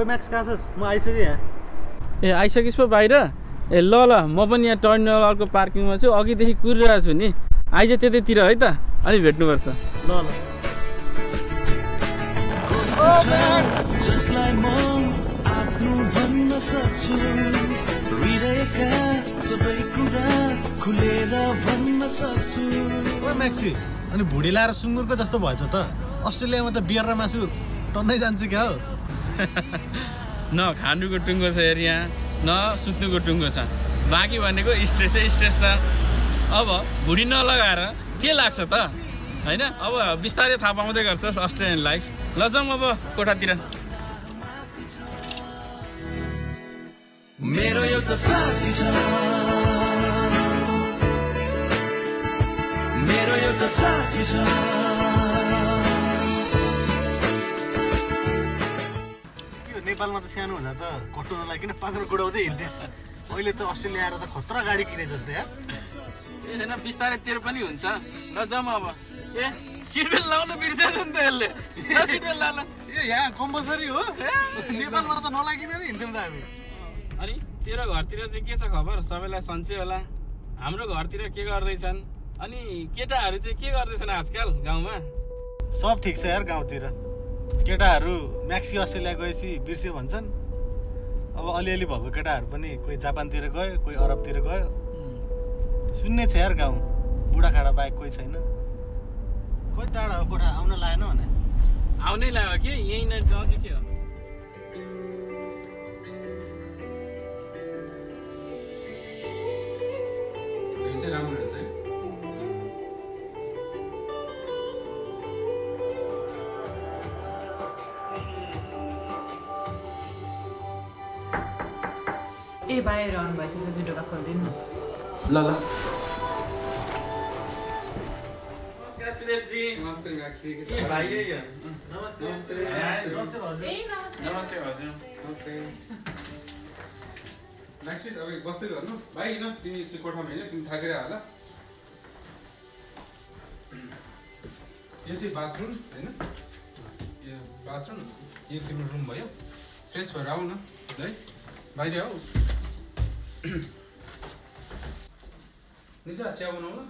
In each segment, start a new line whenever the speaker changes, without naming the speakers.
ओइ म्याक्स कहाँ छस्? म आइसकेँ यहाँ।
ए आइसकिस् पो बाहिर? ए ल म पनि यहाँ टर्मिनलको पार्किङमा छु, अघिदेखि कुरिरहेको छु नि। आइज त्यतैतिर है त, अनि भेट्नुपर्छ।
ल ओइ म्याक्सी, अनि भुडी लाएर सुँगुरको जस्तो भएछ त। अस्ट्रेलियामा त बियर र मासु टन्नै जान्छ क्या हो।
न खानुको टुङ्गो छ हेर यहाँ, न सुत्नुको टुङ्गो छ। बाँकी भनेको स्ट्रेसै स्ट्रेस छ। अब भुडी नलगाएर के लाग्छ त होइन? अब बिस्तारै थाहा पाउँदै गर्छस् अस्ट्रेलियन लाइफ। ल जाउँ अब कोठातिर।
मेरो एउटा साथी छ, मेरो एउटा साथी छ।
नेपालमा त सानो हुँदा त कटुनलाई किन पाक्रो गुडाउँदै हिँड्दिस्? अहिले त अस्ट्रेलिया आएर त खतरा गाडी किने जस्तै यार।
ए छैन, बिस्तारै तेरो पनि हुन्छ। ल जाउँ अब। ए सिट बेल्ट लाउनु बिर्सेछ नि त यसले। ल सिट बेल्ट लाउनु।
ए यहाँ कम्पलसरी हो? नेपालबाट त नलागिन नि हिँड्थ्यौँ त हामी।
अनि तेरो घरतिर चाहिँ के छ खबर? सबैलाई सन्चै होला? हाम्रो घरतिर के गर्दैछन्? अनि केटाहरू चाहिँ के गर्दैछन् आजकल गाउँमा?
सब ठिक छ यार गाउँतिर। केटाहरू म्याक्सी अस्ट्रेलिया गएपछि बिर्स्यो भन्छन्। अब अलिअलि भएको केटाहरू पनि कोही जापानतिर गयो, कोही अरबतिर गयो। सुन्ने छ यार गाउँ, बुढाखाडा बाहेक कोही छैन। कोही टाढा हो कोठा आउन लागेन भने?
आउनै लाग्यो कि यहीँ नै नजिकै हो। राम्रो रहेछ है।
ए बाहिर आउनु भएछ चाहिँ दुई ढोका खोलिदिनु न।
ल ल। नमस्कार सुरेशजी।
नमस्ते म्याक्सी।
के भाइ है यो?
नमस्ते।
नमस्ते
नमस्ते हजुर।
नमस्ते म्याक्सी। अब बस्दै गर्नु भाइ। न तिमी चाहिँ कोठामा होइन, तिमी थाकेर होला। यो चाहिँ बाथरुम होइन, यो बाथरुम। यो तिम्रो रुम भयो। फ्रेस भएर आऊ न है, बाहिर आऊ। निशा चिया बनाऊ ल।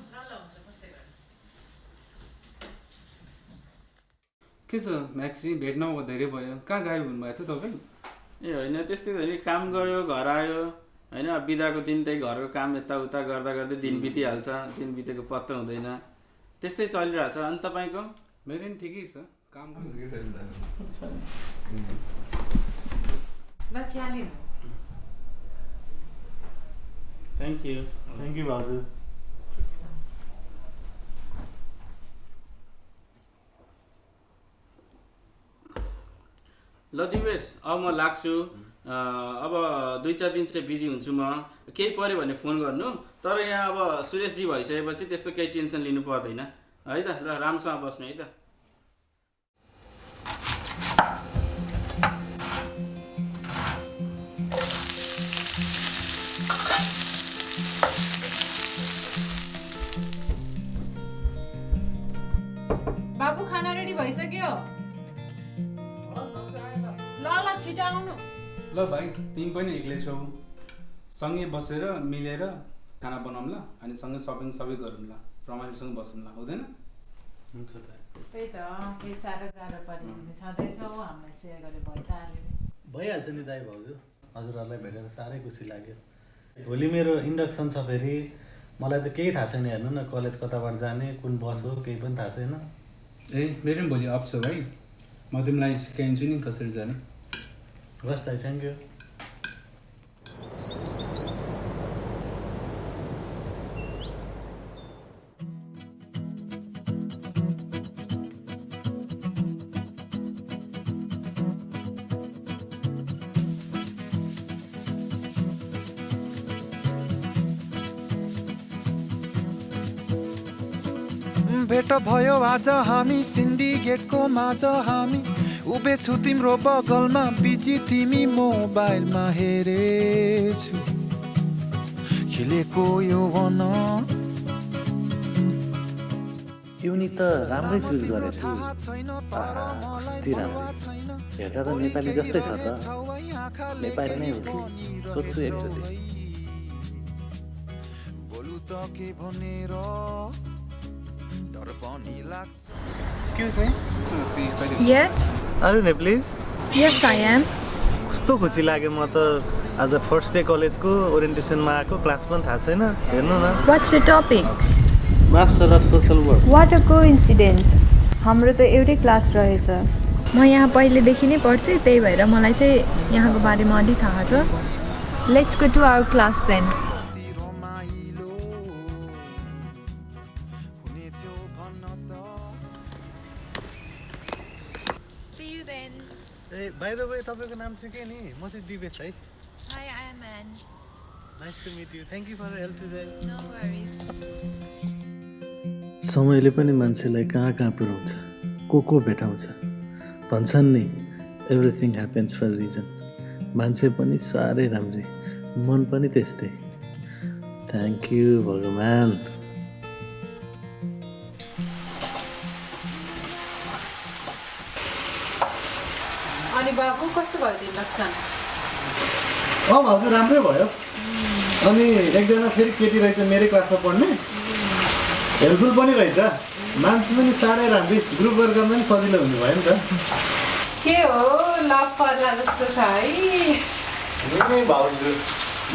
के छ म्याक्सी, भेट नभएको धेरै भयो, कहाँ गायब हुनुभएको थियो तपाईँ? ए होइन, त्यस्तै हो नि, काम गयो घर आयो होइन। बिदाको दिन त्यही घरको काम यताउता गर्दा गर्दै दिन बितिहाल्छ, दिन बितेको पत्तो हुँदैन, त्यस्तै चलिरहेछ। अनि तपाईँको?
मेरो पनि ठिकै छ, काम ठिकै छ।
ल चिया लिनु।
Thank you.
थ्याङ्क यू भाउजू।
ल दिवेश, अब म लाग्छु। अब 2-4 दिन चाहिँ बिजी हुन्छु म। केही पऱ्यो भने फोन गर्नु। तर यहाँ अब सुरेशजी भइसकेपछि त्यस्तो केही टेन्सन लिनु पर्दैन है त। ल राम्रोसँग बस्नु है त।
बाबु खाना रेडी भइसक्यो? ल ल छिटो आउनु।
ल भाइ, तिमी पनि एक्लै छौ, सँगै बसेर मिलेर खाना बनाऊँ ल। अनि सँगै सपिङ सबै गरौँ ल, रमाइलोसँग बसौँ ल, हुँदैन?
हुन्छ त।
त्यही त, केही साह्रो गाह्रो पर्यो भने छँदैछौ, हामीलाई सेयर गरे भयो त हाल्यो।
भइहाल्छ नि दाइ भाउजू। हजुरहरूलाई भेटेर साह्रै खुसी लाग्यो। भोलि मेरो इन्डक्सन छ फेरि। मलाई त केही थाहा छैन, हेर्नु न कलेज कताबाट जाने, कुन बस हो, केही पनि थाहा छैन।
ए मेरो पनि भोलि अफ छ भाइ, म तिमीलाई सिकाइदिन्छु नि कसरी जाने।
हस् दाइ, थ्याङ्क यू।
भेट भयो आज हामी सिन्डिकेटको माझ हामी उभिछु तिम्रो बगलमा बिजी तिमी मोबाइलमा हेरेछु खिलेको यो वन
युनि त राम्रै चुज गरेछु कस्तो राम्रो
हेर्दा त नेपाली जस्तै छ त नेपाली नै हो कि सोध्छु एकचोटि
बोलु त के भनेर डर पनि लाग्छ
excuse me
Yes,
are you Nepali
yes I am.
कस्तो खुसी लाग्यो म त आज फर्स्ट डे कलेजको ओरिएन्टेसनमा आएको क्लास पनि थाहा छैन हेर्नु न
What's your topic?
Master of social work
What a coincidence. हाम्रो त एउटै क्लास रहेछ म यहाँ पहिलेदेखि नै पढ्थेँ त्यही भएर मलाई चाहिँ यहाँको बारेमा अलि थाहा छ let's go to our class then
रमाइलो हुने थियो भन्न त
See you then.
ए बाइ द वे तपाईँको नाम चाहिँ के नि म चाहिँ दिवेश है
Hi, I am Anne.
Nice to meet you thank you for help today
No worries.
समयले पनि मान्छेलाई कहाँ कहाँ पुर्याउँछ को भेटाउँछ भन्छन् नि एभ्रिथिङ ह्यापन्स फर रिजन मान्छे पनि साह्रै राम्रै मन पनि त्यस्तै थ्याङ्क यू भगवान्
अनि बाबु कस्तो भयो त्यो लक्षण
भाउजू राम्रै भयो अनि एकजना फेरि केटी रहेछ मेरै क्लासमा पढ्ने हेल्पफुल पनि रहेछ मान्छे पनि साह्रै राम्रै ग्रुप वर्क गर्न पनि सजिलो हुने भयो नि त
के हो लभ पर्ला जस्तो छ है
ए भाउजू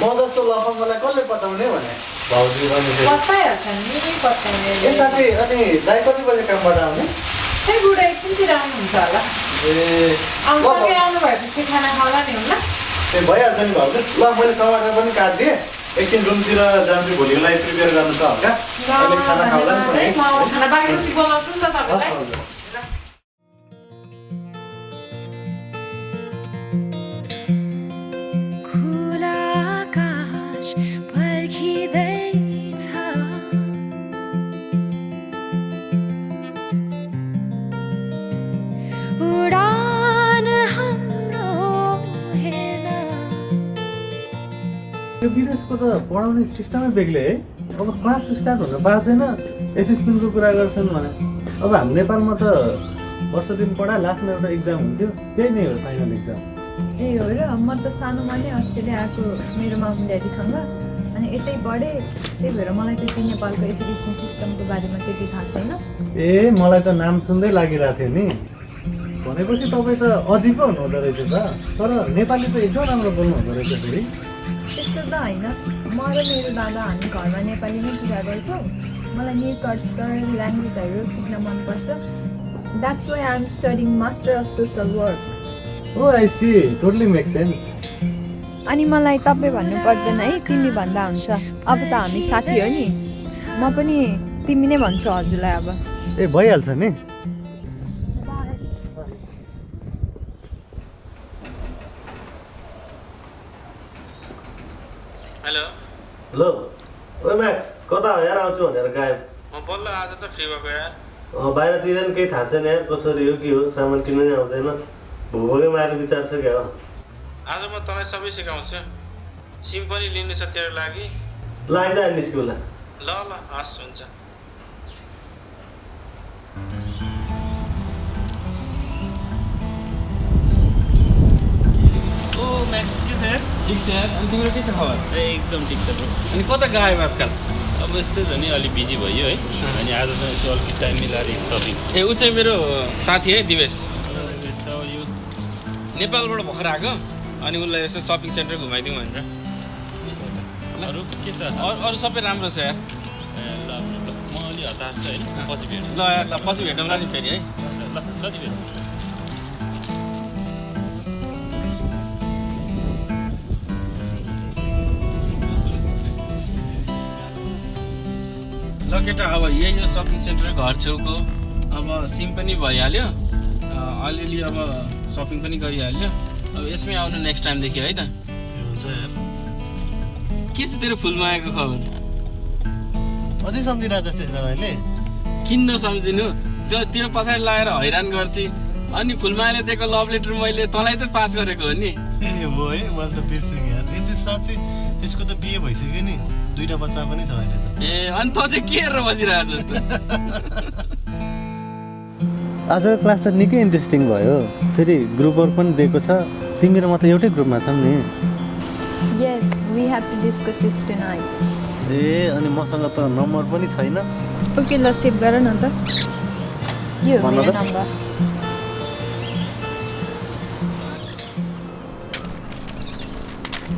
म जस्तो लफङ्गलाई कसले पताउने भने भाउजू भने
पत्ताइहाल्छ नि पत्ताउने
ए साथी अनि दाइ कति बजे कामबाट आउने
खै बुढा एकछिनतिर आउनुहुन्छ होला
ए
आउँछ आउनु भएपछि खाना खाउला नि होला
ए भइहाल्छ नि भाउजू ल मैले टमाटर पनि काटिदिएँ एकछिन रुमतिर जान्छु भोलिको लागि प्रिपेयर गर्नु छ हल्का अहिले खाना खाउला नि सँगै।
म खाना बाहिर बोलाउँछु नि त
हस्
तपाईँलाई
भाउजू।
खुला आकाश पर्खिँदैछ उडान हाम्रो हेर्न
यो विदेशको त पढाउने सिस्टमै बेग्लै है अब क्लास स्टार्ट हुन पाएको छैन एसेसमेन्टको कुरा गर्छन् भने अब हाम्रो नेपालमा त वर्ष दिन पढाए लास्टमा एउटा इक्जाम हुन्थ्यो त्यही नै हो फाइनल इक्जाम
ए हो र म त सानोमा नै अस्ट्रेलिया आएको मेरो मामु ड्याडीसँग अनि यतै बढेँ त्यही भएर मलाई त्यति नेपालको एजुकेसन सिस्टमको बारेमा त्यति थाहा छैन
ए मलाई त नाम सुन्दै लागिरहेको थियो नि भनेपछि तपाईँ त अझै पो हुनुहुँदो रहेछ त तर नेपाली त एकदम राम्रो बोल्नु हुँदो रहेछ फेरि
त्यस्तो त होइन म र मेरो दादा हामी घरमा नेपाली नै कुरा गर्छौँ मलाई न्यू कल्चर ल्याङ्ग्वेजहरू सिक्न मनपर्छ that's why I am studying master of social work
oh I see totally make sense
अनि मलाई तपाईँ भन्नु पर्दैन है तिमी भन्दा हुन्छ अब त हामी साथी हो नि म पनि तिमी नै भन्छु हजुरलाई अब
ए भइहाल्छ नि
हेलो
हेलो ओ म्याक्स कता हो यार आउँछु भनेर गायब
म बल्ल आज त फ्री भएको यार
बाहिरतिर नि केही थाहा छैन यार कसरी हो के हो सामान किन्नु नै आउँदैन भोकै मार्ने विचार छ क्या हो
आज म तँलाई सबै सिकाउँछु सिम पनि लिनु छ तेरो लागि
ल आइज निस्क्यौँ ल
ल ल हस् हुन्छ ओ म्याक्स के छ यार ठिक छ यार अनि तिम्रो के छ खबर ए एकदम ठिक छ ब्रो अनि कता गयो आजकल अब यस्तै छ नि अलि बिजी भयो है अनि आज चाहिँ यसो अलिकति टाइम मिलाएर सपिङ ए ऊ चाहिँ मेरो साथी है दिवेश यो नेपालबाट भर्खर आएको अनि उसलाई यसो सपिङ सेन्टर घुमाइदिउँ भनेर अरू के छ अरू सबै राम्रो छ यार ए ल म अलि हतार छ है पछि भेटौँ ल यार ल पछि भेटौँला नि फेरि है ल कति बेस ल केटा अब यही हो सपिङ सेन्टर घर छेउको अब सिम पनि भइहाल्यो अलिअलि अब सपिङ पनि गरिहाल्यो अब यसमै आउनु नेक्स्ट टाइमदेखि है त
हुन्छ यार
के छ तेरो फुलमायाको खबर
अझै सम्झिरहेको जस्तै छ अहिले
किन नसम्झिनु त्यो तेरो पछाडि लगाएर हैरान गर्थे अनि फुलमायाले दिएको लभ लेटर मैले तँलाई त पास गरेको हो नि
ए हो है मैले त बिर्सेँ यार ए त्यो साँच्चै त्यसको त बिहे भइसक्यो नि 2टा बच्चा पनि छ अहिले त
ए अनि तँ चाहिँ के हेरेर बसिरहेको जस्तो
आजको क्लास त निकै इन्ट्रेस्टिङ भयो फेरि ग्रुप वर्क पनि दिएको छ तिमी र म त एउटै ग्रुपमा छौँ नि
Yes, we have to discuss it tonight.
ए अनि मसँग त नम्बर पनि छैन
ओके ल सेभ गर न त यो हो
भन्नु
मेरो
त?
नम्बर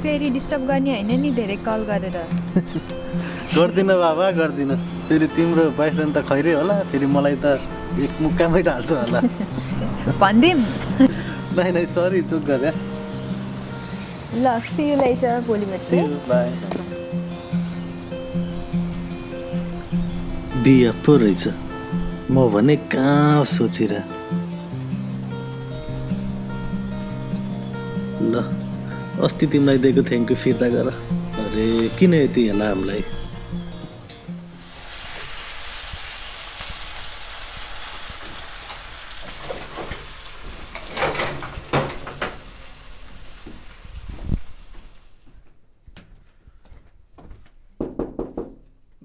फेरि डिस्टर्ब गर्ने होइन नि धेरै कल गरेर
गर्दिनँ बाबा गर्दिनँ फेरि तिम्रो बोयफ्रेन्ड त खैरै होला फेरि मलाई त एक मुक्कामै ढाल्छ होला
भनिदिउँ
नै सरी चुक गरे
ल सी यु लेटर भोलि भेट्छु
बाई बिहा पो रहेछ म भने कहाँ सोचेर ल अस्ति तिमीलाई दिएको थ्याङ्क यू फिर्ता गर अरे किन यति होला हामीलाई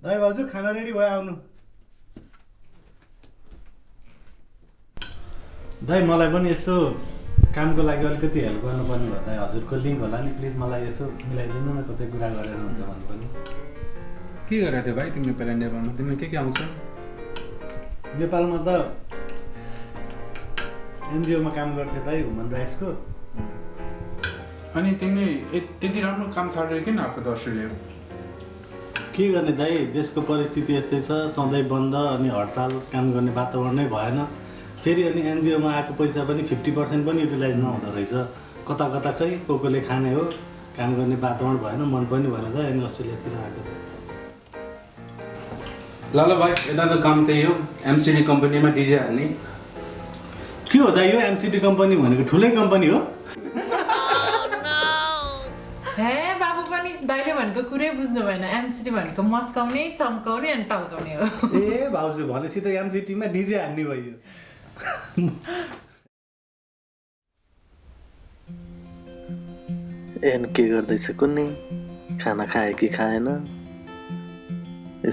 दाइ भाउजू खाना रेडी भयो आउनु दाइ मलाई पनि यसो कामको लागि अलिकति हेल्प गर्नुपर्ने भयो दाइ हजुरको लिङ्क होला नि प्लिज मलाई यसो मिलाइदिनु न कतै कुरा गरेर हुन्छ भने पनि
के गरेको थियो भाइ तिमीले पहिला नेपालमा तिमीलाई के आउँछ
नेपालमा त एनजिओमा काम गर्थेँ दाइ ह्युमन राइट्सको
अनि तिमीले त्यति राम्रो काम थालेर किन आएको त अस्ट्रेलिया
के गर्ने दाइ देशको परिस्थिति यस्तै छ सधैँ बन्द अनि हडताल काम गर्ने वातावरण नै भएन फेरि अनि एनजिओमा आएको पैसा पनि 50% पनि युटिलाइज नहुँदो रहेछ कता कता खै कोले खाने हो काम गर्ने वातावरण भएन मन पनि भएन त अनि अस्ट्रेलियातिर आएको
ल भाइ यता त काम त्यही हो एमसिडी कम्पनीमा डिजे हाल्ने
के हो दाइ यो एमसिडी कम्पनी भनेको ठुलै कम्पनी हो
हे बाबु पनि दाइले भनेको कुरै बुझ्नु भएन एमसिडी भनेको मस्काउने चम्काउने अनि टल्काउने हो
ए भाउजू भनेपछि त एमसिटीमा डिजे हान्ने भयो एन के गर्दैछ कुन्नी खाना खाए कि खाएन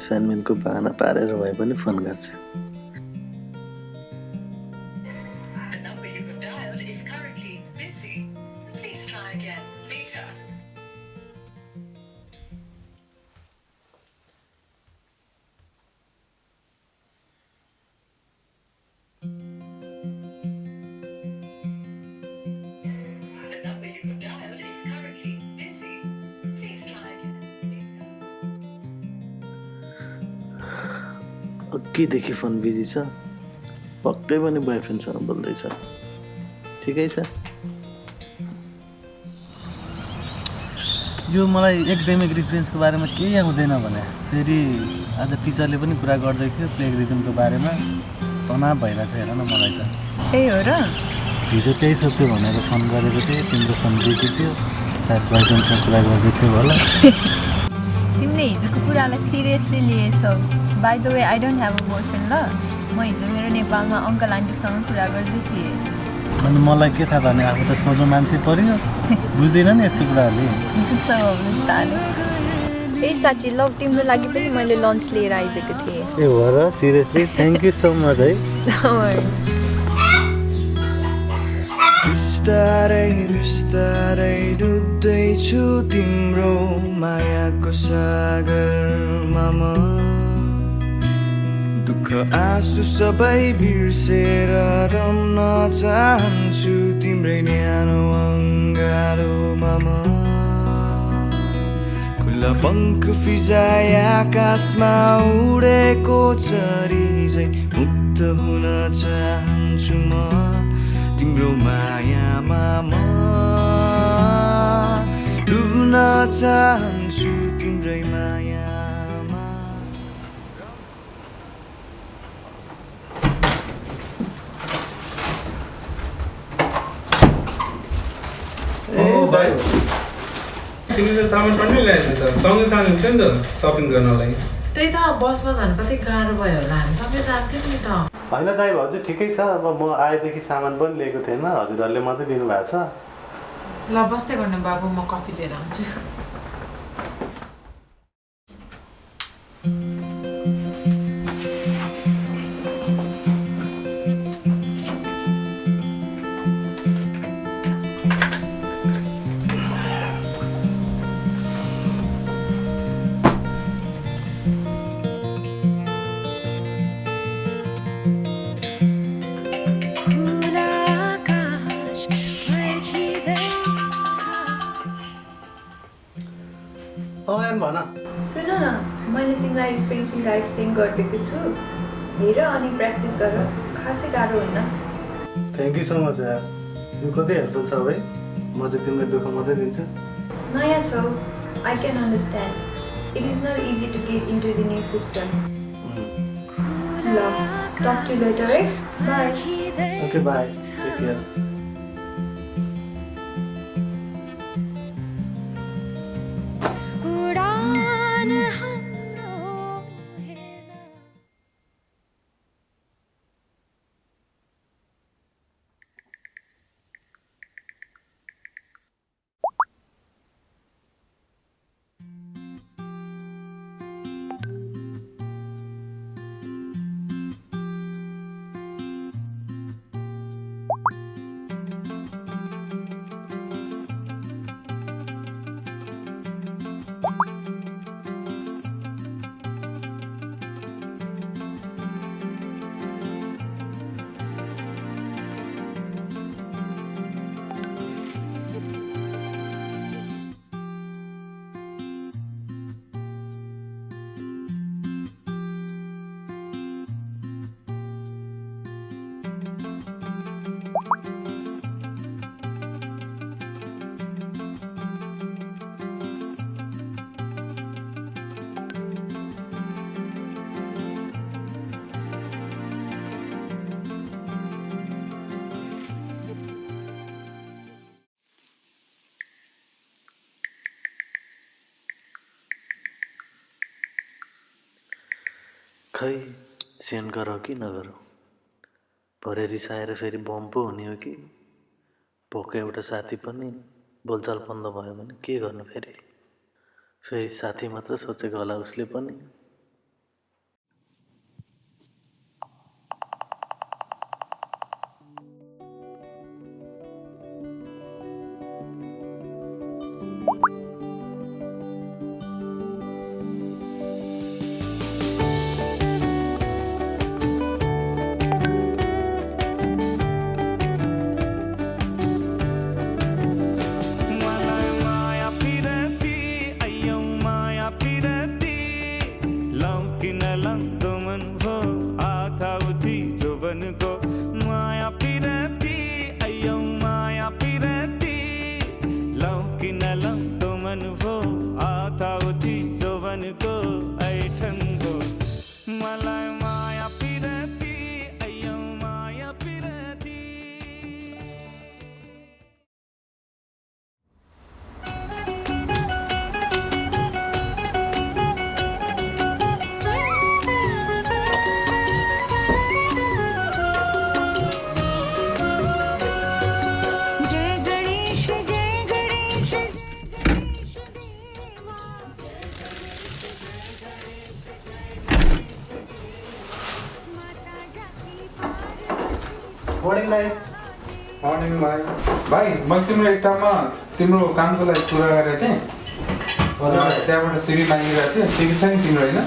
एसाइनमेन्टको बहाना पारेर भए पनि फोन गर्छ
The number you have dialed is currently busy. Please try again later. The number you have dialed is currently busy. Please try again later.
अघिदेखि फोन बिजी छ पक्कै पनि बोयफ्रेन्डसँग बोल्दैछ ठिकै छ यो मलाई एकाडेमिक रिफरेन्सको बारेमा केही आउँदैन भने फेरि आज टिचरले पनि कुरा गर्दै थियो प्लेगरिजमको बारेमा तनाव भइरहेको छ हेर न मलाई त
त्यही हो र
हिजो त्यही सोध्छु भनेर फोन गरेको थिएँ तिम्रो फोन बिजी थियो सायद बोयफ्रेन्डसँग कुरा गर्दै थियो होला
तिमीले हिजोको कुरालाई सिरियसली लिएछौ by the way I don't have a boyfriend ल म हिजो मेरो नेपालमा अङ्कल आन्टीसँग कुरा गर्दै थिएँ
अनि मलाई के थाहा भने आफू त सोझो मान्छे पऱ्यो बुझ्दैन नि यस्तो कुराहरूले
बुझ्छ बिस्तारै ए साँच्ची ल तिम्रो लागि पनि मैले लन्च लिएर आइदिएको थिएँ
ए हो र seriously thank you so much है
बिस्तारै बिस्तारै डुब्दैछु तिम्रो मायाको सागरमा म दुःख आँसु सबै बिर्सेर रम्न चाहन्छु तिम्रै न्यानो अङ्गालोमा म खुल्ला पङ्ख फिजाए आकाशमा उडेको चरी झै मुक्त हुन चाहन्छु म तिम्रो मायामा म डुब्न चाहन्छु तिम्रै मायामा
ओ भाइ तिमीले सामान पनि ल्याएछ त सँगै जानु थियो नि त सपिङ गर्नलाई
त्यही त बसमा झन् कति गाह्रो भयो होला हामी सबै जान्थ्यौँ नि त
होइन दाइ भाउजू ठिकै छ अब म आएदेखि सामान पनि लिएको थिएन हजुरहरूले मात्रै दिनुभएको छ
ल बस्दै गर्नु बाबु म कफी लिएर आउँछु
एम भन
सुन न मैले तिमीलाई फ्रेन्च गाइड सेन्ड गरिदिएको छु हेर अनि प्र्याक्टिस गर खासै गाह्रो हुन्न
थ्याङ्क यू सो मच यार तिमी कति हेल्पफुल छ भाइ म चाहिँ तिमीलाई दुःख मात्रै दिन्छु
नयाँ छौ I can understand it is not easy to get into the new system ल टक टु लेटर है bye
okay bye take care खै सेन्ड गरौ कि नगरौ भरे रिसाएर फेरि बम पो हुने हो कि भोकै एउटा साथी पनि बोलचाल बन्द भयो भने के गर्नु फेरि साथी मात्र सोचेको होला उसले पनि मर्निङ
भाइ भाइ मैले तिम्रो एकतामा तिम्रो कामको लागि कुरा गरेको थिएँ त्यहाँबाट सिभी मागिरहेको थिएँ सिभी छ नि तिम्रो होइन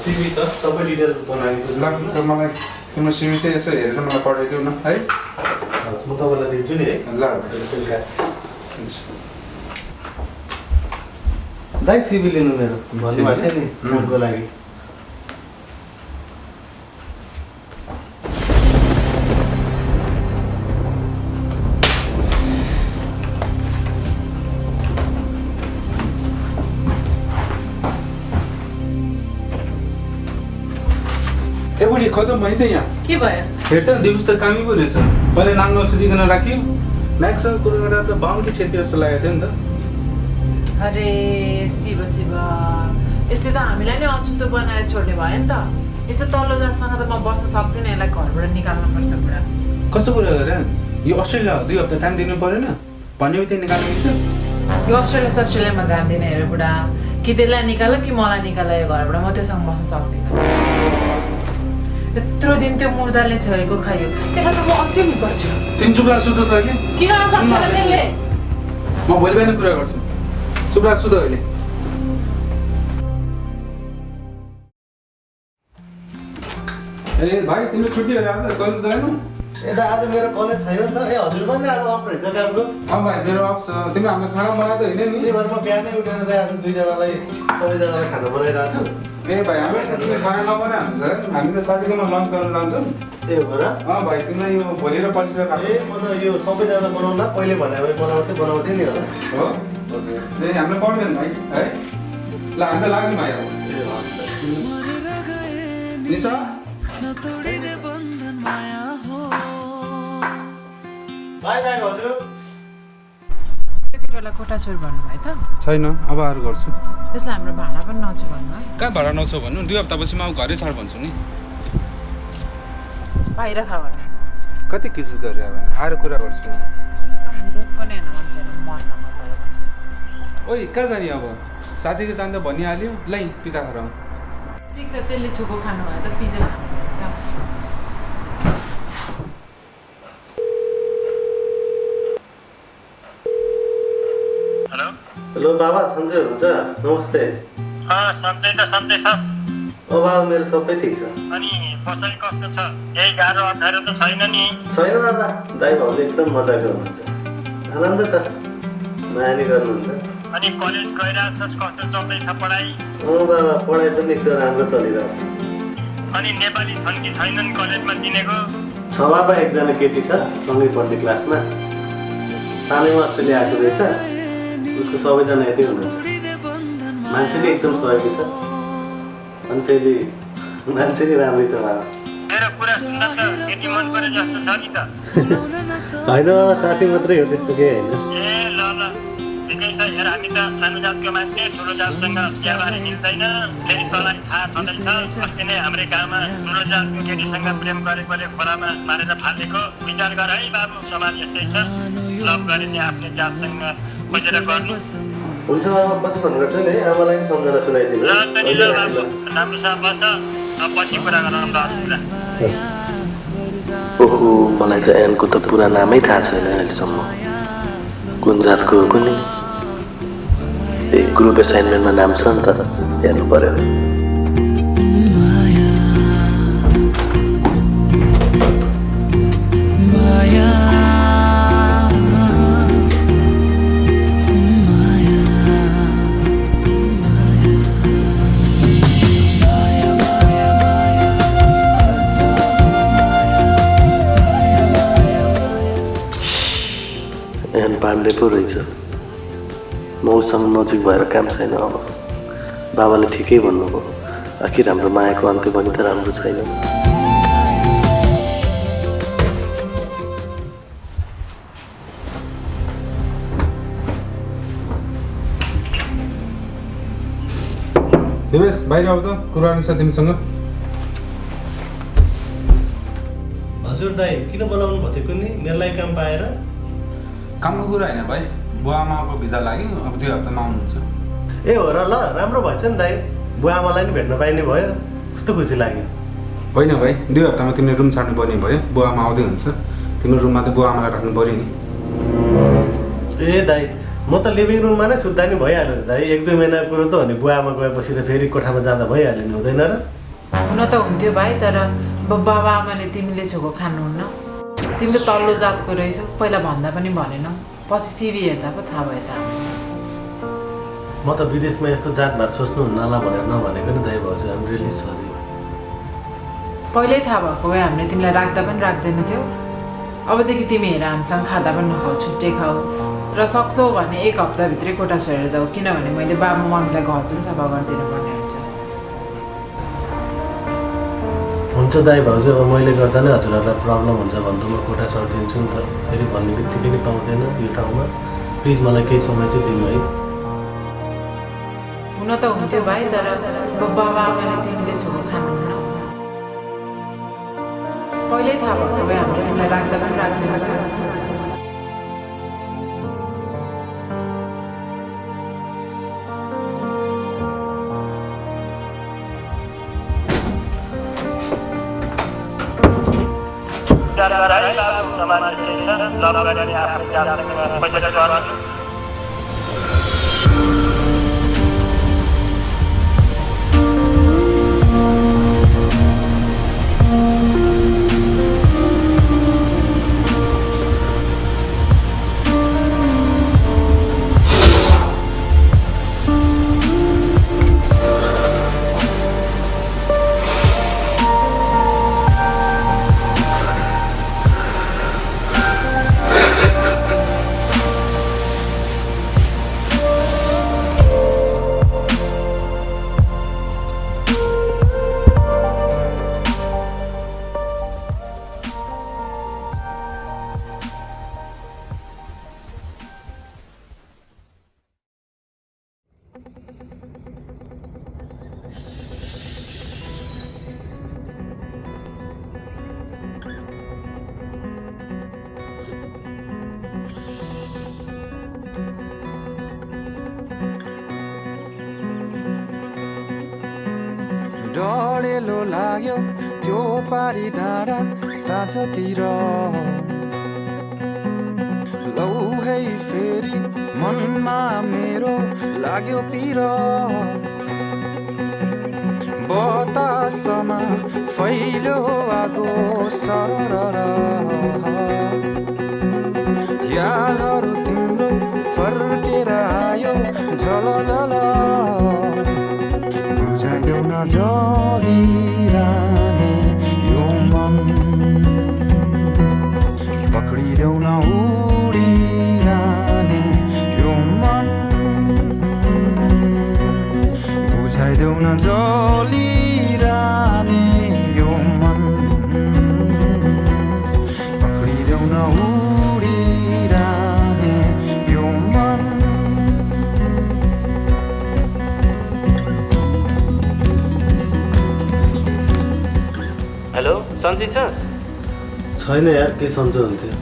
सिभी छ सबै डिटेल बनाएको
ल मलाई तिम्रो सिभी चाहिँ यसो हेरेर मलाई पठाइदेऊ न है
म तपाईँलाई दिन्छु नि है
ल
बेलुका दाइ सिभी लिनु मेरो भन्नुभएको थियो नि कामको लागि
बुढी खतम भयो त यहाँ
के भयो
हेर त दिवस त कामै पो रहेछ पहिला नाम नसुधिकन राख्यो म्याक्ससँग कुरो गरेर त बाहुनकी क्षति जस्तो लागेको थियो नि त
अरे शिव शिव यसले त हामीलाई नै अछुतो बनाएर छोड्ने भयो नि त यस्तो तल्लो जातसँग त म बस्न सक्दिनँ यसलाई घरबाट निकाल्नु पर्छ पुरा
कस्तो कुरा गरे यो अस्ट्रेलिया 2 हप्ता टाइम दिनु परेन भन्ने बित्तिकै निकाल्नु मिल्छ
यो अस्ट्रेलियामा जान्दिनँ हेर बुढा कि त्यसलाई निकाल कि मलाई निकाल यो घरबाट म त्योसँग बस्न सक्दिनँ यत्रो दिन त्यो मुर्दाले छोएको खायो त्यसलाई त म अत्रिनु पर्छ
तिमी चुप लाग्छु त अहिले
के गर्न सक्छ त्यसले
म भोलि बिहान कुरा गर्छु चुप लाग्छु त अहिले ए भाइ तिम्रो छुट्टी भयो आज कलेज गएनौ
यता आज मेरो कलेज छैन नि त ए हजुर पनि आज अफ रहेछ कामको
भाइ मेरो अफ छ तिमी हामीलाई खाना बनाएको होइन नि
त्यही भएर म बिहानै उठेर चाहिँ आज दुईजनालाई सबैजनालाई खाना बनाइरहेको छु
ए भाइ हामी खाना नबनाइ हुन्छ हामी त साथीकोमा लन्च गर्न जान्छौँ
ए हो र
भाइ तिमीलाई यो भोलि र पर्सि
ए म त यो सबैजना बनाउन पहिले भने भए बनाउँथेँ नि होला
हो ए हामीलाई पर्दैन भाइ है ल हामी त लाग्नु भाइ निशा
बाई बाई हजुर
केटालाई कोठा छोरी भन्नुभयो त
छैन अब आएर गर्छु
त्यसलाई हाम्रो भाडा पनि नछु भन्नु है
कहाँ भाडा नछौ भन्नु 2 हप्तापछि म घरै छाड भन्छु नि
बाहिर खा भने
कति किसिस गरेर भने आएर कुरा गर्छु
मुख पनि हेर्न मान्छेहरू मर्न मजाले
ओइ कहाँ जाने अब साथीको जाँदा भनिहाल्यो लै पिज्जा खाऊ
ठिक छ त्यसले छोको खानु भयो त पिज्जा खानु जाऊ
हेलो बाबा सन्चै हुनुहुन्छ नमस्ते
सन्चै त सन्चै छस्
बाबा मेरो सबै ठिक छ
अनि फसल कस्तो छ केही गाह्रो अप्ठ्यारो त छैन नि
छैन बाबा दाइ भाउले एकदम मजा गर्नुहुन्छ आनन्द छ माया नि गर्नुहुन्छ
अनि कलेज गइरहेछस् कस्तो चल्दैछ पढाइ
बाबा पढाइ पनि एकदम राम्रो चलिरहेछ
अनि नेपाली छन् कि छैनन् कलेजमा चिनेको
छ बाबा एकजना केटी छ सँगै पढ्ने क्लासमा सानैमा अस्ट्रेलिया आएको रहेछ उसको सबैजना यतै हुनुहुन्छ मान्छे नि एकदम सहयोगी छ अनि फेरि मान्छे नि राम्रै छ बाबा
मेरो कुरा सुन्दा त केटी मन परे जस्तो छ नि त
होइन बाबा साथी मात्रै हो त्यस्तो केही होइन
ए ल ल ठिकै छ हेर हामी त सानो जातको मान्छे ठुलो जातसँग व्यवहार मिल्दैन फेरि तँलाई थाहा छँदैछ अस्ति नै हाम्रै गाउँमा ठुलो जातको केटीसँग प्रेम गरेकोले खोलामा मारेर फालेको विचार गर है बाबु समाज यस्तै छ लभ गरे नि आफ्नै जातसँग खोजेर गर्नु
हुन्छ बाबा पछि फोन गर्छु नि है आमालाई पनि सम्झना सुनाइदिनु
ल त नि ल बाबु राम्रोसँग बस पछि कुरा गरौँ ल कुरा
ओहो मलाई त एनको त पुरा नामै थाहा छैन अहिलेसम्म कुन जातको हो कुनै ग्रुप एसाइनमेन्टमा नाम छ नि त हेर्नु पर्यो एन पाण्डे पो रहेछ मौसँग नजिक भएर काम छैन अब बाबाले ठिकै भन्नुभयो आखिर हाम्रो मायाको अन्त्य पनि त राम्रो छैन
दिवेश बाहिर आऊ त कुरा गर्नु छ तिमीसँग
हजुर दाइ किन बोलाउनु भएको नि मेरो लागि काम पाएर
कामको कुरा होइन भाइ बुवा आमाको भिजा लाग्यो अब 2 हप्तामा आउनुहुन्छ
ए हो र ल राम्रो भएछ नि दाइ बुवा आमालाई नि भेट्न पाइने भयो कस्तो खुसी लाग्यो
होइन भाइ 2 हप्तामा तिमीले रुम छाड्नु पर्ने भयो बुवा आमा आउँदै हुन्छ तिम्रो रुममा त बुवा आमालाई राख्नु पर्यो नि
ए दाइ म त लिभिङ रुममा नै सुत्दा नि भइहाल्यो नि दाइ 1-2 महिनाको कुरो त हो नि बुवा आमा गएपछि त फेरि कोठामा जाँदा भइहाल्यो नि हुँदैन र
हुन त हुन्थ्यो भाइ तर बाबा आमाले तिमीले छोको खानुहुन्न तिमी त तल्लो जातको रहेछौ पहिला भन्दा पनि भनेनौ पछि सिभी हेर्दा पो थाहा भयो त
म त विदेशमा यस्तो जातभात सोच्नु हुन्नला भनेर नभनेको नि दाइ भाउजू आम रियली सरी
पहिल्यै थाहा भएको भए हामीले तिमीलाई राख्दा पनि राख्दैन थियो अबदेखि तिमी हेर हामीसँग खाँदा पनि नखाऊ छुट्टै खाऊ र सक्छौ भने 1 हप्ताभित्रै कोठा छोडेर जाऊ किनभने मैले बाबा मम्मीलाई घर पनि सफा गरिदिनु पर्ने
हुन्छ दाइ भाउजू अब मैले गर्दा नै हजुरहरूलाई प्रब्लम हुन्छ भन्दा म कोठा छोडिदिन्छु नि त फेरि भन्ने बित्तिकै नि पाउँदैन यो ठाउँमा प्लिज मलाई केही समय चाहिँ दिनु है
हुन त हुन्थ्यो भाइ तर बाबा आमाले तिमीले छोको खानुहुन्न पहिल्यै थाहा भएको भए हामीले तिमीलाई राख्दा पनि राख्दैन थियो
समाज यस्तै छ लभ गरे आफ्नो जातसँग खोजेर गर्नु
बेलो लाग्यो त्यो पारी डाँडा साँझतिर लौ है फेरि मनमा मेरो लाग्यो पिर बतासमा फैल्यो आगो सरर यादहरू तिम्रो फर्केर आयो झलल बुझाइदेऊ न जलिरहने यो मन पक्रिदेऊ न उडिरहने यो मन बुझाइदेऊ न जलिरहने यो मन पक्रिदेऊ न उडिरहने यो मन
हेलो सन्चै छ
छैन यार के सन्चो हुन्थ्यो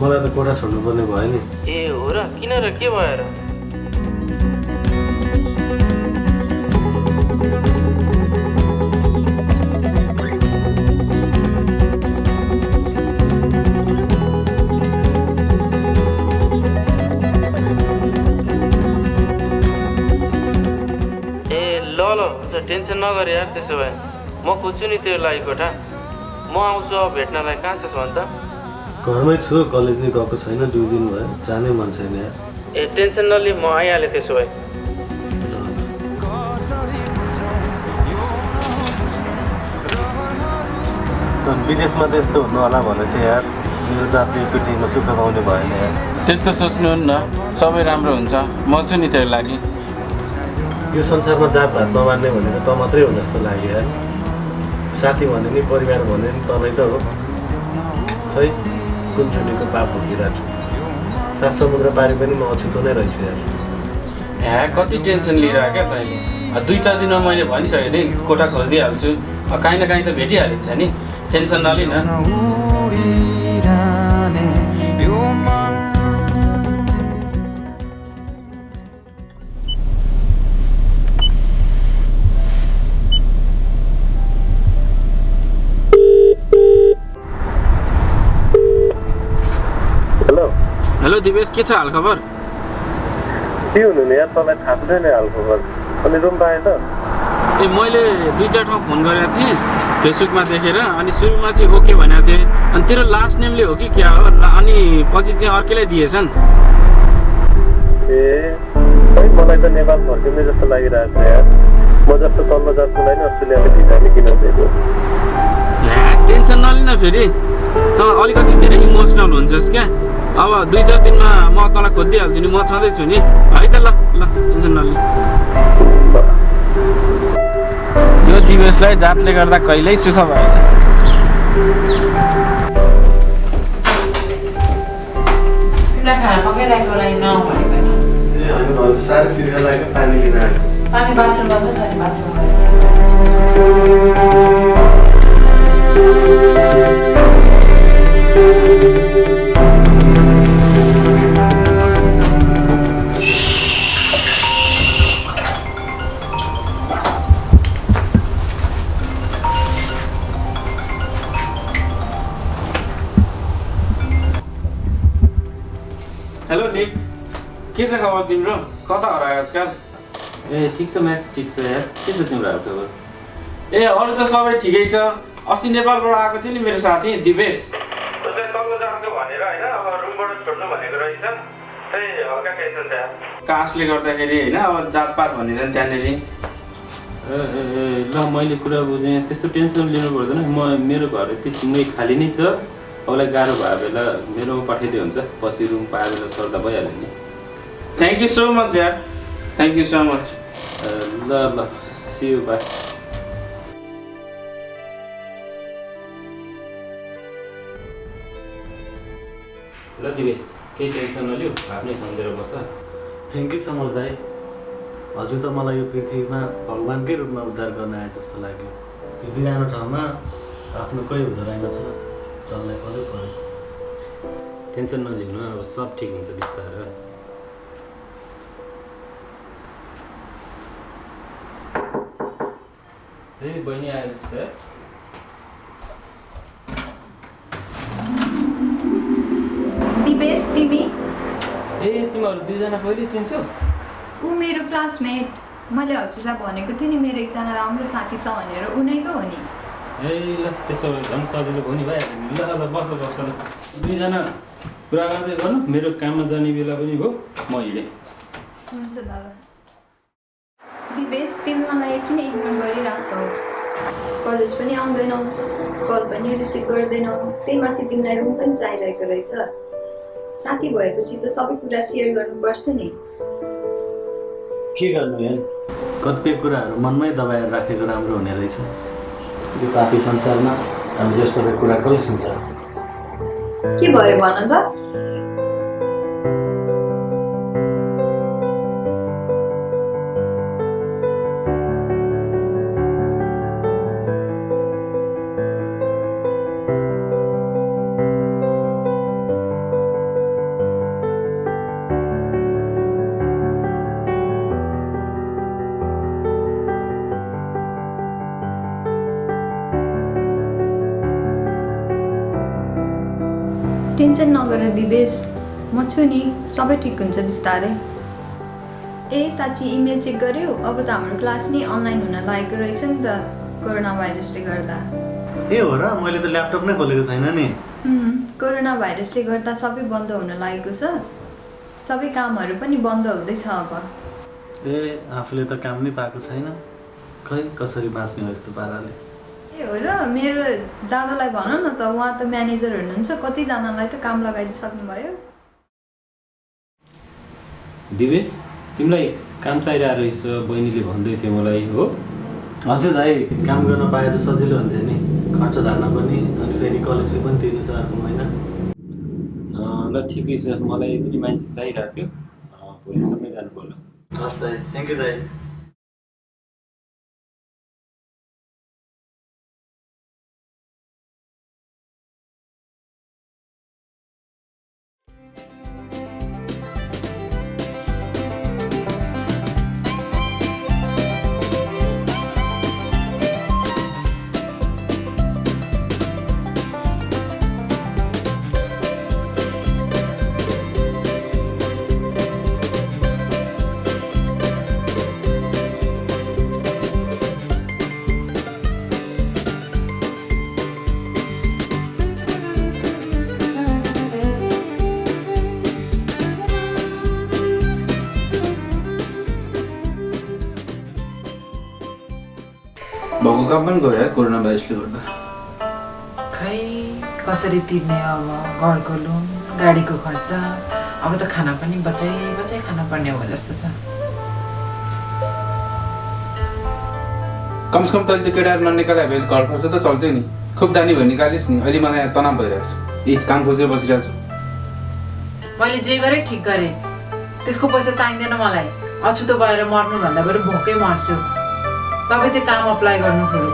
मलाई त कोठा छोड्नुपर्ने भयो नि
ए हो र किन र के भयो र ए ल टेन्सन नगर यार त्यसो भए म खोज्छु नि तेरो लागि कोठा म आउँछु अब भेट्नलाई कहाँ छस् भन्छ
घरमै छु कलेज नै गएको छैन 2 दिन भयो जानै मन छैन यार
ए टेन्सन नलि म आइहालेँ त्यसो भए
विदेशमा त यस्तो हुनु होला भनेको थिएँ यार मेरो जातले पृथ्वीमा सुख पाउने भएन यार
त्यस्तो सोच्नु न सबै राम्रो हुन्छ म छु नि तेरो लागि
यो संसारमा जातभात नमान्ने भनेको त मात्रै हो जस्तो लाग्यो यार साथी भने नि परिवार भने नि तँलाई त हो खै कुन चुनीको पाप भोगिरहेको छु सात समुद्र पारि पनि म अछुतो नै रहेछु यार
कति टेन्सन लिइरह क्या तैँले 2-4 दिनमा मैले भनिसकेँ नि कोठा खोजिदिइहाल्छु काहीँ न काहीँ त भेटिहालिन्छ नि टेन्सन नलिन हेलो दिवेश के छ हालखबर
के हुनु नि यार तँलाई थाहा छैन हालखबर अनि रुम पाएँ त
ए मैले 2-4 ठाउँ फोन गरेको थिएँ फेसबुकमा देखेर अनि सुरुमा चाहिँ ओके भनेको थिएँ अनि तेरो लास्ट नेमले हो कि क्या हो अनि पछि चाहिँ अर्कैलाई दिएछन्
ए खै मलाई त नेपाल फर्किने जस्तो लागिरहेको छ यार म जस्तो तल्लो जातकोलाई नै अस्ट्रेलियाले भिजाउने किन दिएको
टेन्सन नलिन फेरि त अलिकति धेरै इमोसनल हुन्छस् क्या अब 2-4 दिनमा म तँलाई खोजिदिइहाल्छु नि म छँदैछु नि है त ल टेन्सन नलि यो दिवसलाई जातले गर्दा कहिल्यै सुख भएन
तिमीलाई खाना पकाइरहेको लागि नभनेको होइन
ए होइन हजुर साह्रै तिर्खा लाग्यो पानी लिन आएको
पानी बाथरुममा पनि छ नि बाथरुममा
हेलो निक के छ खबर तिम्रो कता हरायो आजकल
ए ठिक छ म्याक्स ठिक छ यार के छ तिम्रो हालखबर
ए अरू त सबै ठिकै छ अस्ति नेपालबाट आएको थियो नि मेरो साथी दिवेश तल्लो जाँचको भनेर होइन अब रुमबाट छोड्नु भनेको रहेछ त्यही हल्का टेन्सन थियो कास्टले गर्दाखेरि होइन अब जातपात भन्ने छ नि त्यहाँनिर
ल मैले कुरा बुझेँ त्यस्तो टेन्सन लिनु पर्दैन मेरो घर यति सिँगै खाली नै छ अरूलाई गाह्रो भयो बेला मेरोमा पठाइदियो हुन्छ पछि रुम पाए बेला सर्दा भइहाल्यो नि
थ्याङ्क यू सो मच यार थ्याङ्क यू सो मच
ल सी यू बाई ल दिवेश केही टेन्सन नलिऊ आफ्नै सम्झेर बस
थ्याङ्क यू सो मच दाइ हजुर त मलाई यो पृथ्वीमा भगवान्कै रूपमा उद्धार गर्न आए जस्तो लाग्यो यो बिरानो ठाउँमा आफ्नो कोही हुँदो रहेनछ चल्नै पऱ्यो
टेन्सन नलिनु अब सब ठिक हुन्छ बिस्तारै ए बहिनी आएछ सर
दिपेश तिमी
ए तिमीहरू दुईजना कहिले चिन्छौ
ऊ मेरो क्लासमेट मैले हजुरलाई भनेको थिएँ नि मेरो एकजना राम्रो साथी छ भनेर ऊ नै त हो नि
ए ल त्यसो भए झन् सजिलो भयो नि भाइहाल्यो नि ल बस बस ल दुईजना कुरा गर्दै गर्नु मेरो काममा जाने बेला पनि भयो म हिँडेँ
हुन्छ दादा दिपेश तिमी मलाई किन इग्नोर गरिरहेछौ कलेज पनि आउँदैनौ कल पनि रिसिभ गर्दैनौ त्यही माथि तिमीलाई रुम पनि चाहिरहेको रहेछ साथी भएपछि त सबै कुरा सेयर गर्नुपर्छ नि
के गर्नु यार कतिपय कुराहरू मनमै दबाएर राखेको राम्रो हुने रहेछ यो पापी संसारमा हामी जस्तो कुरा कसले सुन्छ
के भयो भन त टेन्सन नगर दिपेश म छु नि सबै ठिक हुन्छ बिस्तारै ए साँच्ची इमेल चेक गर्यो अब त हाम्रो क्लास नि अनलाइन हुन लागेको रहेछ नि त कोरोना भाइरसले गर्दा
ए हो र मैले त ल्यापटप नै खोलेको छैन नि
कोरोना भाइरसले गर्दा सबै बन्द हुन लागेको छ सबै कामहरू पनि बन्द हुँदैछ अब
ए आफूले त काम नै पाएको छैन खै कसरी बाँच्ने हो यस्तो पाराले
ए हो र मेरो दादालाई भन न त उहाँ त म्यानेजर हुनुहुन्छ कतिजनालाई त काम लगाइदिइसक्नुभयो
दिवेश तिमीलाई काम चाहिरहेको रहेछ बहिनीले भन्दै थियो मलाई हो
हजुर दाइ काम गर्न पाए त सजिलो हुन्थ्यो नि खर्च धान्न पनि अनि फेरि कलेज फी पनि तिर्नु छ अर्को महिना
ल ठिकै छ मलाई पनि मान्छे चाहिरहेको थियो भोलिसम्मै जानु पर्यो
हस् दाइ थ्याङ्क यू दाइ
भएको काम पनि गयो कोरोना भाइरसले गर्दा
खै कसरी तिर्ने अब घरको लोन गाडीको खर्च अब त खाना पनि बचाइ खाना पर्ने हो जस्तो छ
कमसेकम तैँले त्यो केटाहरू ननिकाले भए घर खर्च त चल्थ्यो नि खुब जाने भयो निकालिस् नि अहिले मलाई तनाव भइरहेछ काम खोजेर बसिरहेको छु
मैले जे गरेँ ठिक गरेँ त्यसको पैसा चाहिँदैन मलाई अछुतो भएर मर्नुभन्दा बरु भोकै मर्छु तपाईँ चाहिँ काम अप्लाई गर्नु खोज्नु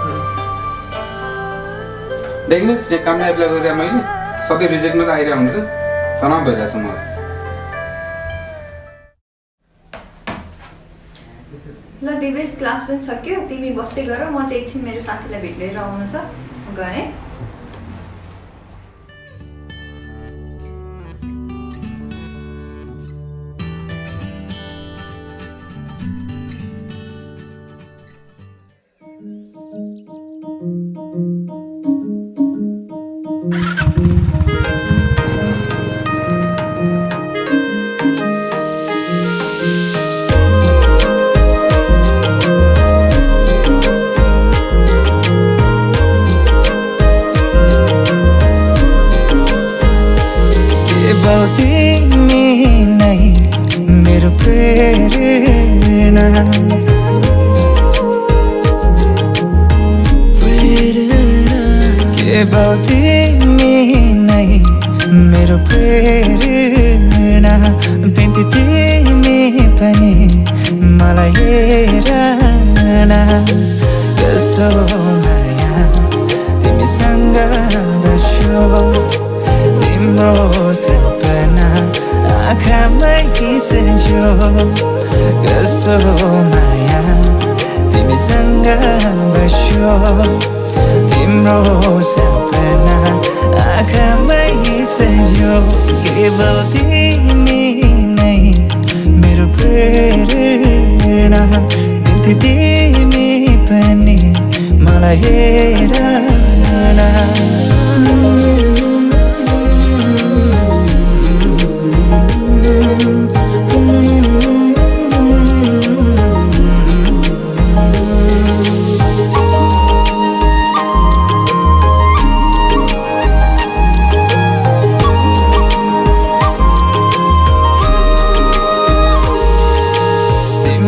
देख्नुहोस् यहाँ कामलाई एप्लाई गरेर मैले सधैँ रिजेक्ट मात्रै आइरहेको हुन्छ तनाव भइरहेछ मलाई
ल दिवेश क्लास पनि सक्यो तिमी बस्दै गर म चाहिँ एकछिन मेरो साथीलाई भेट लिएर आउनु छ गएँ
मेरो प्रेरणा बिन्ती तिमी पनि मलाई हेरन कस्तो माया तिमीसँग बस्यो तिम्रो सपना आँखामै खिच्यो कस्तो माया तिमीसँग बस्यो कति तिमी पनि मलाई हेर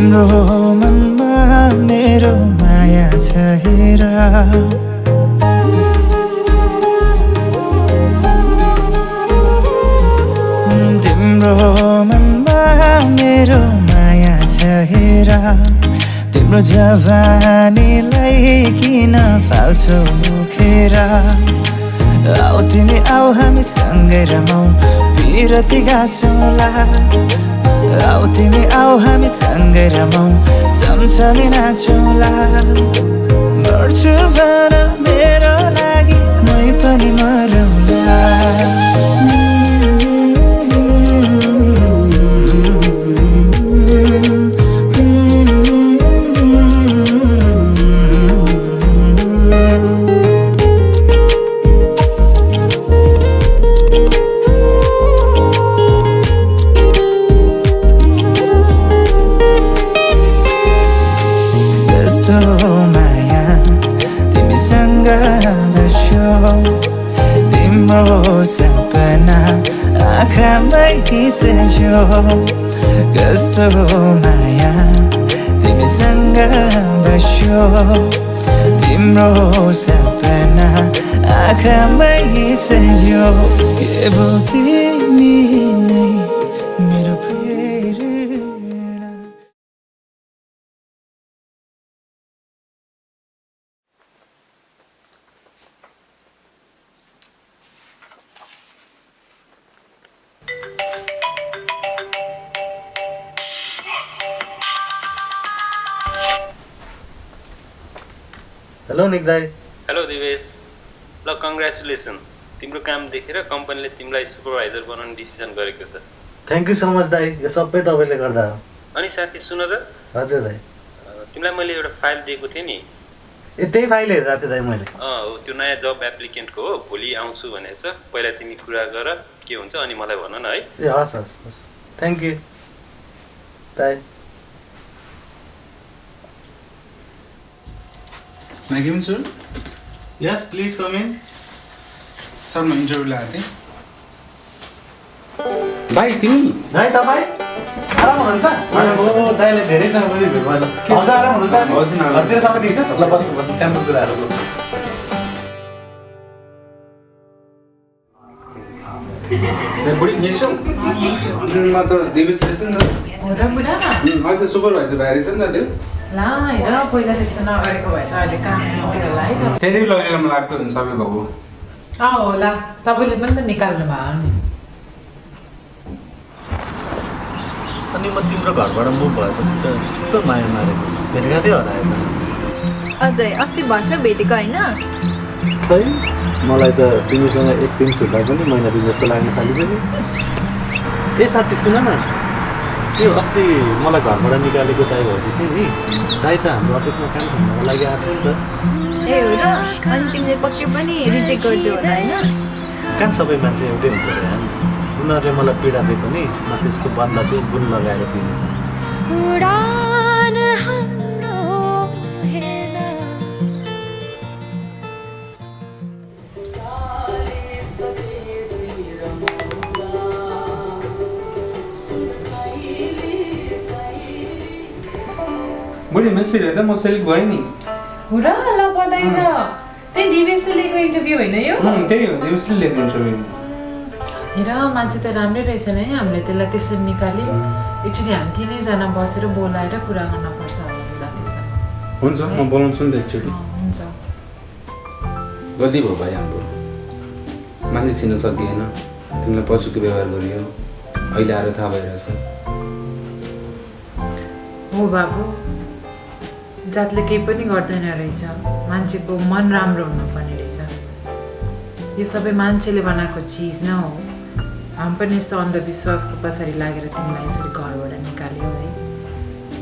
तिम्रो मनमा मेरो माया छ हेर तिम्रो मनमा मेरो माया छ हेर तिम्रो जवानीलाई किन फाल्छौ मुखेर आऊ तिमी आऊ हामी सँगै रमाऊ पिरती गाँसौँला आऊ तिमी आऊ हामी सँगै रमाऊ चम्चमी नाचौँला मर्छु भन मेरो लागि मै पनि मरौँला कस्तो माया तिमीसँग बस्यो तिम्रो सपना आँखामै सज्यो केवल तिमी नै मेरो प्रेरणा।
हेलो निक दाई।
हेलो दिवेश। ल कङ्ग्रेचुलेसन, तिम्रो काम देखेर कम्पनीले तिमीलाई सुपरभाइजर बनाउने डिसिजन गरेको छ।
थ्याङ्क यू सो मच दाई, यो सबै तपाईँले गर्दा हो।
अनि साथी सुन त।
हजुर दाई।
तिमीलाई मैले एउटा फाइल दिएको थिएँ नि।
त्यही फाइल हेरेर थिएँ दाई मैले।
हो, त्यो नयाँ जब एप्लिकेन्टको हो, भोलि आउँछु भनेको छ। पहिला तिमी कुरा गर के हुन्छ अनि मलाई भन न है।
ए हस् हस् हस्, थ्याङ्क यू दाई।
May I come in, sir?
Yes, please come in.
Sir म इन्टरभ्यू लगाएको थिएँ। भाइ तिमी?
भाइ तपाईँ आराम हुनुहुन्छ? दाइले धेरै समयपछि भेट भयो। हजुर आराम हुनुहुन्छ? हजुर समय ठिक छ? ल बस्नु बस्नु, कामको कुराहरू।
बुढी यही छौ? म त दिवेश रहेछ नि त।
हो र बुढा?
अहिले त सुपरभाइजर भएर रहेछ नि त त्यो।
ला हेर पहिला त्यस्तो नगरेको भए त अहिले काम नगरेर होला है।
फेरि लगेर मलाई लाग्दो हुन्छ सबै भएको।
होला तपाईँले पनि त निकाल्नु भयो नि।
अनि म तिम्रो घरबाट मुभ भएपछि त कस्तो माया मारेको, भेटघाटै हरायो त।
अझै अस्ति भर्खर भेटेको होइन?
खै मलाई त तिमीसँग एक दिन छुट्टा पनि महिना दिन जस्तो लाग्न थालेको नि। ए साथी सुन न, त्यो अस्ति मलाई घरबाट निकालेको दाइ भएको थियो नि, दाइ त हाम्रो अफिसमा काम गर्नको लागि आएको थियो नि त।
ए हो र? अनि तिमीले पक्कै पनि रिजेक्ट गरिदियो होला होइन?
कहाँ सबै मान्छे एउटै हुन्छ र, उनीहरूले मलाई पीडा दिए पनि म त्यसको बदला चाहिँ गुण लगाएर दिन चाहन्छु।
बुढी मेसेज हेर्दा म सेलेक्ट भएँ नि।
हो र? ल बधाई छ। त्यही दिवेशले लिएको इन्टरभ्यू होइन यो?
त्यही हो, दिवेशले लिएको इन्टरभ्यू।
हेर मान्छे त राम्रै रहेछ नि, हामीले त्यसलाई त्यसरी निकाल्यो। एक्चुअली हामी तिनैजना बसेर बोलाएर कुरा गर्न पर्छ होला त्योसँग।
हुन्छ, म बोलाउँछु नि त एकचोटि।
हुन्छ।
गल्ती भयो भाइ हाम्रो, मान्छे चिन्न सकिएन, तिमीलाई पशुको व्यवहार गरियो, अहिले आएर थाहा भइरहेछ।
हो बाबु, जातले केही पनि गर्दैन रहेछ, मान्छेको मन राम्रो हुनुपर्ने रहेछ। यो सबै मान्छेले बनाएको चिज न हो। हामी पनि यस्तो अन्धविश्वासको पछाडि लागेर तिमीलाई यसरी घरबाट निकाल्यो है।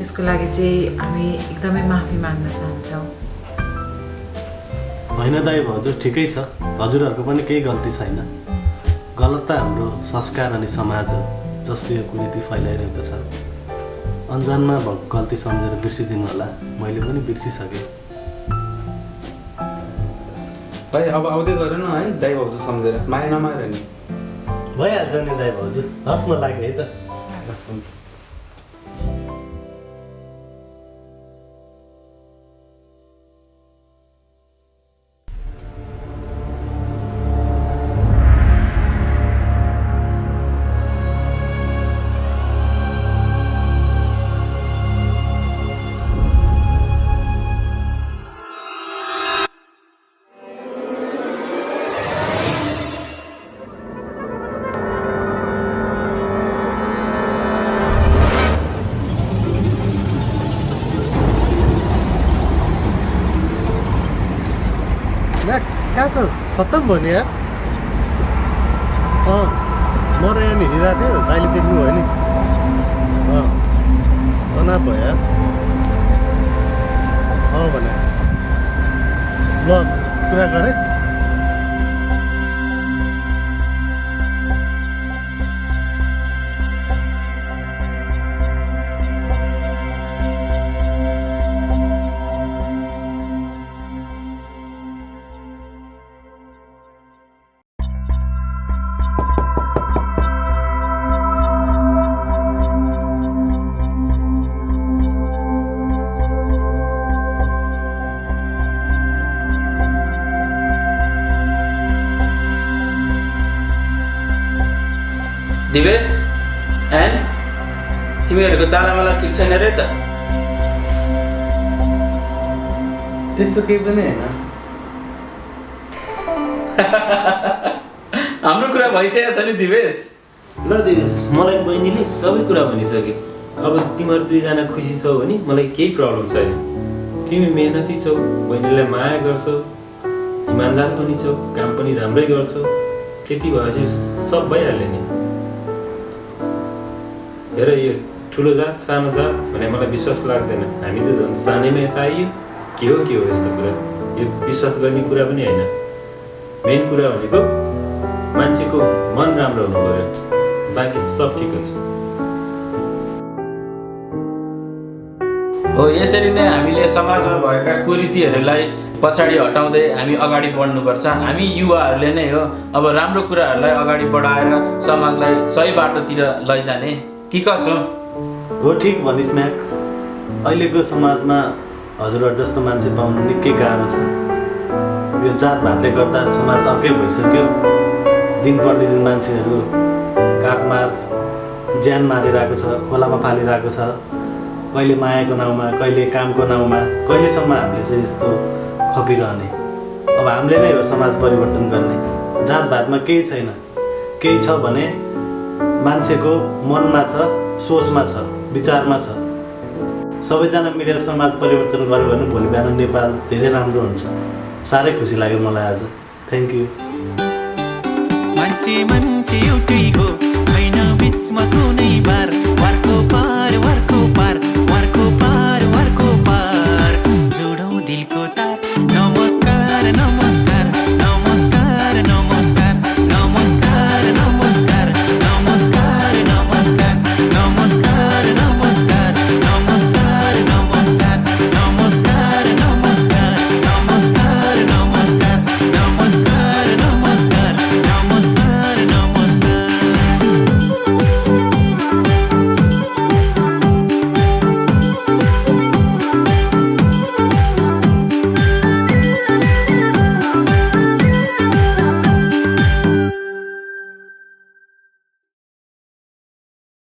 यसको त्यसको लागि चाहिँ हामी एकदमै माफी माग्न चाहन्छौँ।
होइन दाइ हजुर ठिकै छ, हजुरहरूको पनि केही गल्ती छैन। गलत त हाम्रो संस्कार अनि समाज हो जसले यो कुरीति फैलाइरहेको छ। अन्जानमा भएको गल्ती सम्झेर बिर्सिदिनु होला, मैले पनि बिर्सिसकेँ।
भाइ अब आउँदै गर न है, दाइ भाउजू सम्झेर माया नमाएर नि।
भइहाल्छ नि दाइ भाउजू, हस्न लाग्यो है त। हुन्छ।
म्याक्स कहाँ छस्? खत्तम भयो नि यार। म र यहाँ नि हिँडिरहेको थियो, दाइले देख्नु भयो नि। अनाप भयो यार। भने ल कुरा गरेँ।
दिवेश एन्ड तिमीहरूको चालामाला ठिक छैन रे त?
त्यस्तो केही पनि होइन।
हाम्रो कुरा भइसकेको छ नि दिवेश।
ल दिवेश, मलाई बहिनीले सबै कुरा भनिसके। अब तिमीहरू दुईजना खुसी छौ भने मलाई केही प्रब्लम छैन। तिमी मेहनती छौ, बहिनीलाई माया गर्छौ, इमान्दार पनि छौ, काम पनि राम्रै गर्छौ, त्यति भएपछि सब भइहाल्यो नि। हेर यो ठुलो जात सानो जात भने मलाई विश्वास लाग्दैन। हामी त झन् सानैमा यता आइयो। के हो यस्तो कुरा? यो विश्वास गर्ने कुरा पनि होइन। मेन कुरा भनेको मान्छेको मन राम्रो हुनु पर्यो, बाँकी सब ठिक हुन्छ।
हो यसरी नै हामीले समाजमा भएका कुरीतिहरूलाई पछाडि हटाउँदै हामी अगाडि बढ्नुपर्छ। हामी युवाहरूले नै हो अब राम्रो कुराहरूलाई अगाडि बढाएर समाजलाई सही बाटोतिर लैजाने कि कसो
हो? ठिक भनिस् म्याक्स। अहिलेको समाजमा हजुरहरू जस्तो मान्छे पाउनु निकै गाह्रो छ। यो जातभातले गर्दा समाज अर्कै भइसक्यो। दिन प्रतिदिन मान्छेहरू काटमार ज्यान मारिरहेको छ, खोलामा फालिरहेको छ। कहिले मायाको नाउँमा, कहिले कामको नाउँमा, कहिलेसम्म हामीले चाहिँ यस्तो खपिरहने? अब हामीले नै हो समाज परिवर्तन गर्ने। जातभातमा केही छैन। केही छ भने मान्छेको मनमा छ, सोचमा छ, विचारमा छ। सबैजना मिलेर समाज परिवर्तन गर्यो भने भोलि बिहान नेपाल धेरै राम्रो हुन्छ। साह्रै खुसी लाग्यो मलाई आज। Thank you.
मान्छे एउटै हो, छैन बिचमा कुनै बार। वारको पार